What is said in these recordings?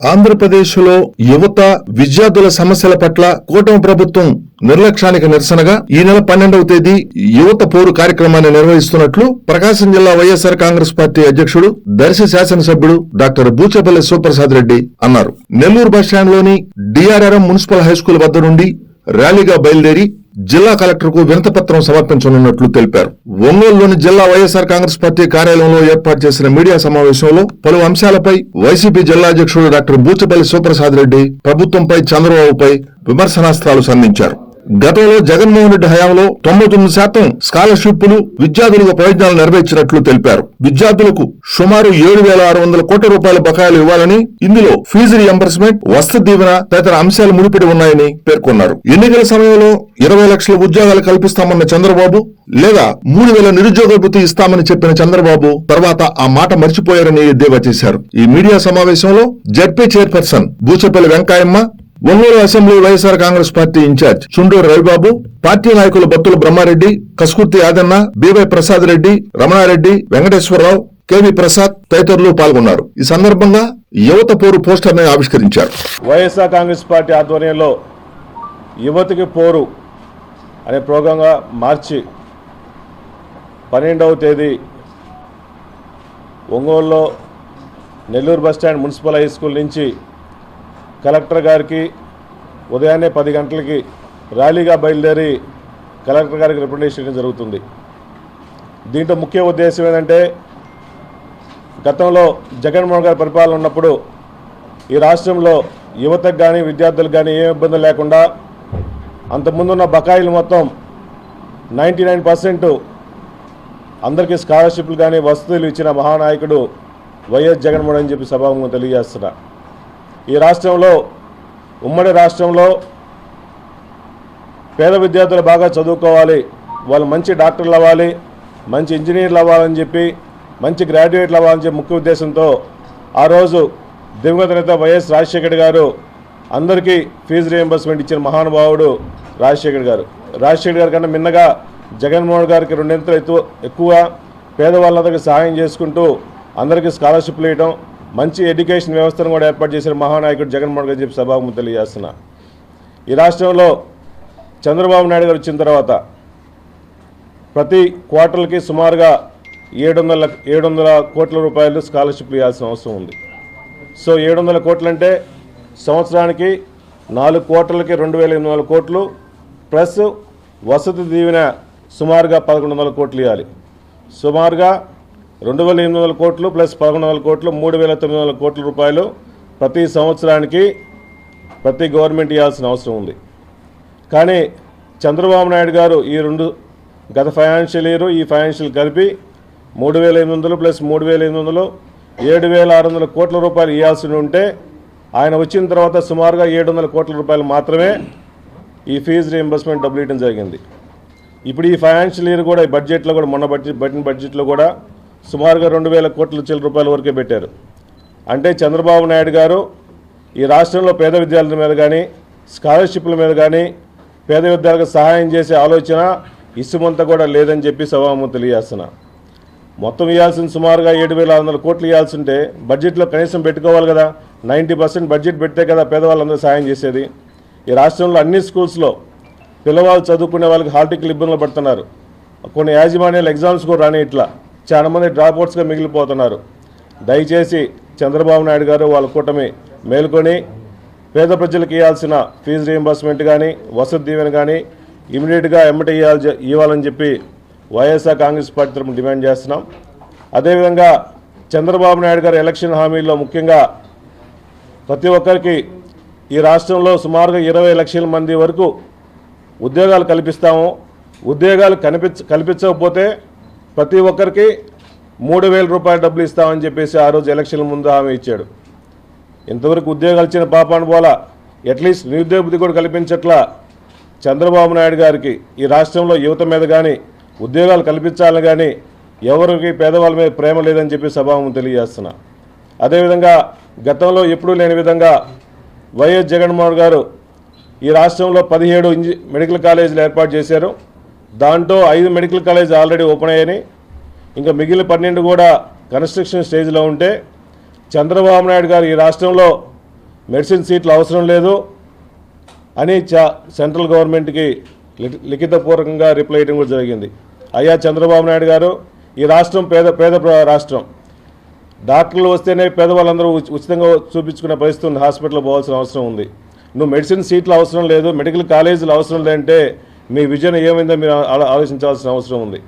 ఆంధ్రప్రదేశ్లో యువత విద్యార్థుల సమస్యల పట్ల కూటమి ప్రభుత్వం నిర్లక్ష్యానికి నిరసనగా ఈ నెల 12వ తేదీ యువత పోరు కార్యక్రమాన్ని నిర్వహిస్తున్నట్లు ప్రకాశం జిల్లా వైఎస్ఆర్ కాంగ్రెస్ పార్టీ అధ్యక్షుడు దర్శి శాసనసభ్యుడు డాక్టర్ బూచపల్లి శివప్రసాద్ రెడ్డి అన్నారు. నెల్లూరు బస్టాండ్లోని డిఆర్ఆర్ఎం మున్సిపల్ హైస్కూల్ వద్ద నుండి ర్యాలీగా బయలుదేరి జిల్లా కలెక్టర్ కు వినతిపత్రం సమర్పించనున్నట్లు తెలిపారు. ఒంగోలులోని జిల్లా వైఎస్ఆర్ కాంగ్రెస్ పార్టీ కార్యాలయంలో ఏర్పాటు చేసిన మీడియా సమావేశంలో పలు అంశాలపై వైసీపీ జిల్లా అధ్యక్షుడు డాక్టర్ బూచపల్లి శివప్రసాద్ రెడ్డి ప్రభుత్వంపై చంద్రబాబుపై విమర్శనాస్త్రాలు సంధించారు. గతంలో జగన్మోహన్ రెడ్డి హయాంలో 99% స్కాలర్షిప్లు విద్యార్థులకు ప్రయోజనాలు నెరవేర్చినట్లు తెలిపారు. విద్యార్థులకు సుమారు 7,600 కోట్ల రూపాయల బకాయిలు ఇవ్వాలని, ఇందులో ఫీజు రియంబర్స్మెంట్, వసతి దీవెన తదితర అంశాలు ముడిపడి ఉన్నాయని పేర్కొన్నారు. ఎన్నికల సమయంలో 20 లక్షల ఉద్యోగాలు కల్పిస్తామన్న చంద్రబాబు లేదా 3,000 నిరుద్యోగ భృతి ఇస్తామని చెప్పిన చంద్రబాబు తర్వాత ఆ మాట మర్చిపోయారని ఎద్దేవా చేశారు. ఈ మీడియా సమావేశంలో ZP chairperson Buchapalli Venkayyamma, Ongole assembly YSR Congress party incharge Chunduru Ravibabu, party నాయకులు బత్తుల బ్రహ్మారెడ్డి, కసుకుర్తి యాదన్న, బీవై ప్రసాద్ రెడ్డి, రమణారెడ్డి, వెంకటేశ్వరరావు, కేవీ ప్రసాద్ తదితరులు పాల్గొన్నారు. ఈ సందర్భంగా యువత పోరు పోస్టర్ ని ఆవిష్కరించారు. వైఎస్ఆర్ కాంగ్రెస్ పార్టీ ఆధ్వర్యంలో యువతకి పోరు అనే ప్రోగ్రాంగా మార్చి 12వ తేదీ ఒంగోలులో Nellore bus stand municipal high school నుంచి కలెక్టర్ గారికి ఉదయాన్నే 10 గంటలకి ర్యాలీగా బయలుదేరి కలెక్టర్ గారికి రిప్రజెంటేషన్ చేయడం జరుగుతుంది. దీంట్లో ముఖ్య ఉద్దేశం ఏంటంటే, గతంలో జగన్మోహన్ గారి పరిపాలన ఉన్నప్పుడు ఈ రాష్ట్రంలో యువతకు కానీ విద్యార్థులకు కానీ ఏ ఇబ్బంది లేకుండా అంతకుముందున్న బకాయిలు మొత్తం 99% అందరికీ స్కాలర్షిప్లు కానీ వసతులు ఇచ్చిన మహానాయకుడు వైఎస్ జగన్మోహన్ అని చెప్పి సభాముఖంగా తెలియజేస్తున్నా. ఈ రాష్ట్రంలో ఉమ్మడి రాష్ట్రంలో పేద విద్యార్థులు బాగా చదువుకోవాలి, వాళ్ళు మంచి డాక్టర్లు అవ్వాలి, మంచి ఇంజనీర్లు అవ్వాలని చెప్పి, మంచి గ్రాడ్యుయేట్లు అవ్వాలని చెప్పి ముఖ్య ఉద్దేశంతో ఆ రోజు దివంగత నేత వైఎస్ రాజశేఖర్ గారు అందరికీ ఫీజు రియంబర్స్మెంట్ ఇచ్చిన మహానుభావుడు రాజశేఖర్ గారు. రాజశేఖర్ గారి కన్నా మిన్నగా జగన్మోహన్ గారికి 2 ఎక్కువ పేదవాళ్ళందరికీ సహాయం చేసుకుంటూ అందరికీ స్కాలర్షిప్లు ఇవ్వడం, మంచి ఎడ్యుకేషన్ వ్యవస్థను కూడా ఏర్పాటు చేసిన మహానాయకుడు జగన్మోహన్ గారు చెప్పి సభాముఖంగా తెలియజేస్తున్నా. ఈ రాష్ట్రంలో చంద్రబాబు నాయుడు గారు వచ్చిన తర్వాత ప్రతి క్వార్టర్కి సుమారుగా 700 కోట్ల రూపాయలు స్కాలర్షిప్లు ఇవ్వాల్సిన అవసరం ఉంది. సో 700 కోట్లు అంటే సంవత్సరానికి 4 క్వార్టర్లకి 2,800 కోట్లు ప్లస్ వసతి దీవెన సుమారుగా 1,100 కోట్లు ఇవ్వాలి. సుమారుగా 2,800 కోట్లు ప్లస్ 1,100 కోట్లు 3,900 కోట్ల రూపాయలు ప్రతి సంవత్సరానికి ప్రతి గవర్నమెంట్ ఇవ్వాల్సిన అవసరం ఉంది. కానీ చంద్రబాబు నాయుడు గారు ఈ గత ఫైనాన్షియల్ ఇయర్ ఈ ఫైనాన్షియల్ కలిపి 3,800 ప్లస్ 3,800 7,600 కోట్ల రూపాయలు ఇవ్వాల్సి ఉంటే ఆయన వచ్చిన తర్వాత సుమారుగా 700 కోట్ల రూపాయలు మాత్రమే ఈ ఫీజు రీయింబర్స్మెంట్ డబ్బులు ఇవ్వడం జరిగింది. ఇప్పుడు ఈ ఫైనాన్షియల్ ఇయర్ కూడా ఈ బడ్జెట్లో కూడా మొన్న బడ్జెట్లో కూడా సుమారుగా 2,000 కోట్ల రూపాయల వరకే పెట్టారు. అంటే చంద్రబాబు నాయుడు గారు ఈ రాష్ట్రంలో పేద విద్యార్థుల మీద కానీ స్కాలర్షిప్ల మీద కానీ పేద విద్యార్థులకు సహాయం చేసే ఆలోచన ఇసుమంతా కూడా లేదని చెప్పి సభాముఖంగా తెలియజేస్తున్నా. మొత్తం ఇవ్వాల్సిన సుమారుగా 7,600 కోట్లు ఇవ్వాల్సి ఉంటే బడ్జెట్లో కనీసం పెట్టుకోవాలి కదా. 90% బడ్జెట్ పెడితే కదా పేదవాళ్ళందరూ సహాయం చేసేది. ఈ రాష్ట్రంలో అన్ని స్కూల్స్లో పిల్లవాళ్ళు చదువుకునే వాళ్ళకి హాల్ టికెట్లు ఇబ్బందులు పడుతున్నారు. కొన్ని యాజమాన్యాలు ఎగ్జామ్స్ కూడా రాని ఇట్లా చాలామంది డ్రాప్అవుట్స్గా మిగిలిపోతున్నారు. దయచేసి చంద్రబాబు నాయుడు గారు వాళ్ళ కూటమి మేల్కొని పేద ప్రజలకు ఇవ్వాల్సిన ఫీజు రీయింబర్స్మెంట్ కానీ వసతి దీవెన కానీ ఇమీడియట్గా ఎమ్మటి ఇవ్వాలని చెప్పి వైఎస్ఆర్ కాంగ్రెస్ పార్టీ తరఫున డిమాండ్ చేస్తున్నాం. అదేవిధంగా చంద్రబాబు నాయుడు గారు ఎలక్షన్ హామీల్లో ముఖ్యంగా ప్రతి ఒక్కరికి ఈ రాష్ట్రంలో సుమారుగా 20 లక్షల మంది వరకు ఉద్యోగాలు కల్పిస్తాము, ఉద్యోగాలు కల్పించకపోతే ప్రతి ఒక్కరికి 3,000 రూపాయల డబ్బులు ఇస్తామని చెప్పేసి ఆ రోజు ఎలక్షన్ల ముందు హామీ ఇచ్చాడు. ఇంతవరకు ఉద్యోగాలు ఇచ్చిన పాపాను పోలా అట్లీస్ట్ నిరుద్యోగ బుద్ధి కూడా కల్పించట్లా చంద్రబాబు నాయుడు గారికి ఈ రాష్ట్రంలో యువత మీద కానీ ఉద్యోగాలు కల్పించాలని కానీ ఎవరికి పేదవాళ్ళ మీద ప్రేమ లేదని చెప్పి సభాముఖంగా తెలియజేస్తున్నా. అదేవిధంగా గతంలో ఎప్పుడూ లేని విధంగా వైఎస్ జగన్మోహన్ గారు ఈ రాష్ట్రంలో 17 మెడికల్ కాలేజీలు ఏర్పాటు చేశారు. దాంట్లో 5 మెడికల్ కాలేజ్ ఆల్రెడీ ఓపెన్ అయ్యాయి. ఇంకా మిగిలిన 12 కూడా కన్స్ట్రక్షన్ స్టేజ్లో ఉంటే చంద్రబాబు నాయుడు గారు ఈ రాష్ట్రంలో మెడిసిన్ సీట్లు అవసరం లేదు అని సెంట్రల్ గవర్నమెంట్కి లిఖితపూర్వకంగా రిప్లై ఇవ్వడం కూడా జరిగింది. అయ్యా చంద్రబాబు నాయుడు గారు, ఈ రాష్ట్రం పేద రాష్ట్రం. డాక్టర్లు వస్తేనే పేదవాళ్ళందరూ ఉచితంగా చూపించుకునే పరిస్థితి ఉంది, హాస్పిటల్ పోవాల్సిన అవసరం ఉంది. నువ్వు మెడిసిన్ సీట్లు అవసరం లేదు, మెడికల్ కాలేజీలు అవసరం లేదంటే మీ విజన్ ఏమైందో మీరు ఆలోచించాల్సిన అవసరం ఉంది.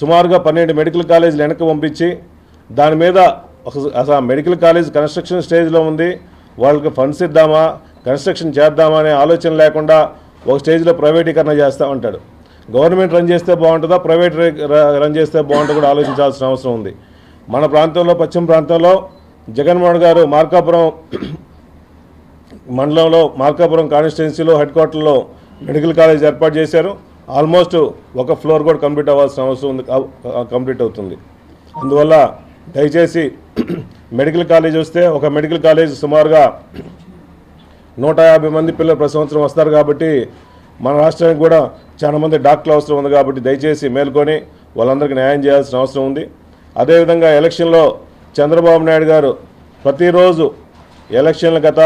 సుమారుగా 12 మెడికల్ కాలేజీలు వెనక్కి పంపించి దాని మీద అసలు మెడికల్ కాలేజ్ కన్స్ట్రక్షన్ స్టేజ్లో ఉంది, వాళ్ళకి ఫండ్స్ ఇద్దామా, కన్స్ట్రక్షన్ చేద్దామా అనే ఆలోచన లేకుండా ఒక స్టేజ్లో ప్రైవేటీకరణ చేస్తామంటాడు. గవర్నమెంట్ రన్ చేస్తే బాగుంటుందా, ప్రైవేట్ రన్ చేస్తే బాగుంటుందో కూడా ఆలోచించాల్సిన అవసరం ఉంది. మన ప్రాంతంలో, పశ్చిమ ప్రాంతంలో జగన్మోహన్ గారు మార్కాపురం మండలంలో, మార్కాపురం కాన్స్టిట్యున్సీలో హెడ్ క్వార్టర్లో మెడికల్ కాలేజ్ ఏర్పాటు చేశారు. ఆల్మోస్ట్ ఒక ఫ్లోర్ కూడా కంప్లీట్ అవ్వాల్సిన అవసరం ఉంది, కంప్లీట్ అవుతుంది. అందువల్ల దయచేసి మెడికల్ కాలేజ్ వస్తే, ఒక మెడికల్ కాలేజ్ సుమారుగా 150 మంది పిల్లలు ప్రతి సంవత్సరం వస్తారు కాబట్టి మన రాష్ట్రానికి కూడా చాలా మంది డాక్టర్లు అవసరం ఉంది కాబట్టి దయచేసి మేల్కొని వాళ్ళందరికీ న్యాయం చేయాల్సిన అవసరం ఉంది. అదేవిధంగా ఎలక్షన్లో చంద్రబాబు నాయుడు గారు ప్రతిరోజు ఎలక్షన్లు గత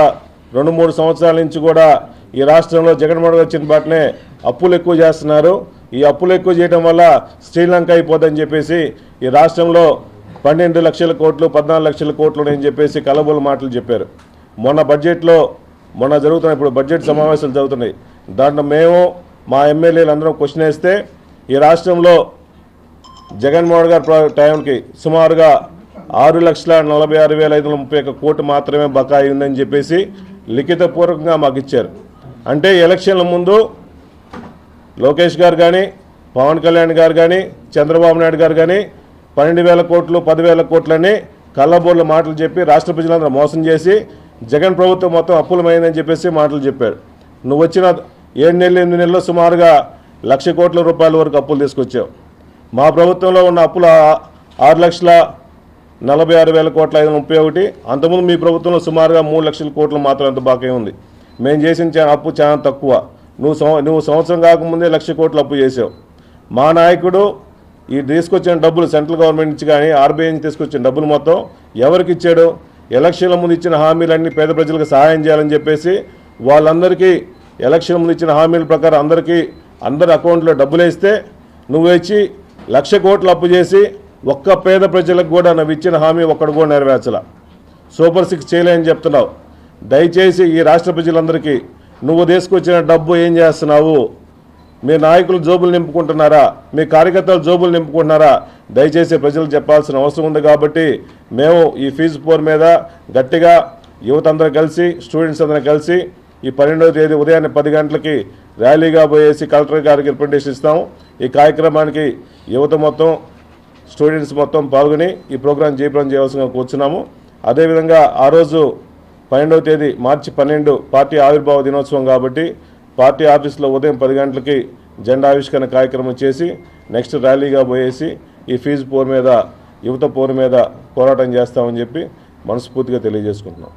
2-3 సంవత్సరాల నుంచి కూడా ఈ రాష్ట్రంలో జగన్మోహన్ గారు వచ్చిన బాటనే అప్పులు ఎక్కువ చేస్తున్నారు. ఈ అప్పులు ఎక్కువ చేయడం వల్ల శ్రీలంక అయిపోద్దని చెప్పేసి ఈ రాష్ట్రంలో 12 లక్షల కోట్లు, 14 లక్షల కోట్లు అని చెప్పేసి కలబోలు మాటలు చెప్పారు. మొన్న జరుగుతున్న ఇప్పుడు బడ్జెట్ సమావేశాలు జరుగుతున్నాయి. దాంట్లో మేము మా ఎమ్మెల్యేలు అందరం క్వశ్చన్ వేస్తే ఈ రాష్ట్రంలో జగన్మోహన్ గారి టైంకి సుమారుగా 6,46,531 కోట్లు మాత్రమే బకాయి ఉందని చెప్పేసి లిఖితపూర్వకంగా మాకు ఇచ్చారు. అంటే ఎలక్షన్ల ముందు లోకేష్ గారు కానీ, పవన్ కళ్యాణ్ గారు కానీ, చంద్రబాబు నాయుడు గారు కానీ 12,000 కోట్లు, 10,000 కోట్లని కళ్ళబోర్ల మాటలు చెప్పి రాష్ట్ర ప్రజలందరూ మోసం చేసి జగన్ ప్రభుత్వం మొత్తం అప్పులమైందని చెప్పేసి మాటలు చెప్పారు. నువ్వు వచ్చిన 7 నెలలు 8 నెలల్లో సుమారుగా 1,00,000 కోట్ల రూపాయల వరకు అప్పులు తీసుకొచ్చావు. మా ప్రభుత్వంలో ఉన్న అప్పులు 6,46,531 కోట్ల. అంతకుముందు మీ ప్రభుత్వంలో సుమారుగా 3 లక్షల కోట్లు మాత్రం అంత బాకీ ఉంది. మేము చేసిన అప్పు చాలా తక్కువ. నువ్వు సంవత్సరం కాకముందే 1,00,000 కోట్లు అప్పు చేసావు. మా నాయకుడు ఈ తీసుకొచ్చిన డబ్బులు సెంట్రల్ గవర్నమెంట్ నుంచి కానీ ఆర్బీఐ నుంచి తీసుకొచ్చిన డబ్బులు మొత్తం ఎవరికి ఇచ్చాడు? ఎలక్షన్ల ముందు ఇచ్చిన హామీలన్నీ పేద ప్రజలకు సహాయం చేయాలని చెప్పేసి వాళ్ళందరికీ ఎలక్షన్ ముందు ఇచ్చిన హామీల ప్రకారం అందరి అకౌంట్లో డబ్బులు వేస్తే నువ్వు ఇచ్చి 1,00,000 కోట్లు అప్పు చేసి ఒక్క పేద ప్రజలకు కూడా నువ్వు ఇచ్చిన హామీ ఒక్కడు కూడా నెరవేర్చలా. సూపర్ 6 చేయలేని చెప్తున్నావు. దయచేసి ఈ రాష్ట్ర ప్రజలందరికీ నువ్వు తీసుకొచ్చిన డబ్బు ఏం చేస్తున్నావు? మీ నాయకులు జోబులు నింపుకుంటున్నారా? మీ కార్యకర్తలు జోబులు నింపుకుంటున్నారా? దయచేసి ప్రజలు చెప్పాల్సిన అవసరం ఉంది. కాబట్టి మేము ఈ ఫీజు పోర్ మీద గట్టిగా యువత అందరూ కలిసి, స్టూడెంట్స్ అందరూ కలిసి ఈ 12వ తేదీ ఉదయాన్నే 10 గంటలకి ర్యాలీగా పోయేసి కలెక్టర్ గారికి రిప్రజెంటేషన్ ఇస్తాము. ఈ కార్యక్రమానికి యువత మొత్తం, స్టూడెంట్స్ మొత్తం పాల్గొని ఈ ప్రోగ్రాం జయప్రదం చేయవలసిందిగా కూర్చున్నాము. అదేవిధంగా ఆ రోజు 12వ తేదీ మార్చి 12 పార్టీ ఆవిర్భావ దినోత్సవం కాబట్టి పార్టీ ఆఫీస్లో ఉదయం 10 గంటలకి జెండా ఆవిష్కరణ కార్యక్రమం చేసి నెక్స్ట్ ర్యాలీగా పోయేసి ఈ ఫీజు పోర్ మీద, యువత పోర్ మీద పోరాటం చేస్తామని చెప్పి మనస్ఫూర్తిగా తెలియజేసుకుంటున్నాం.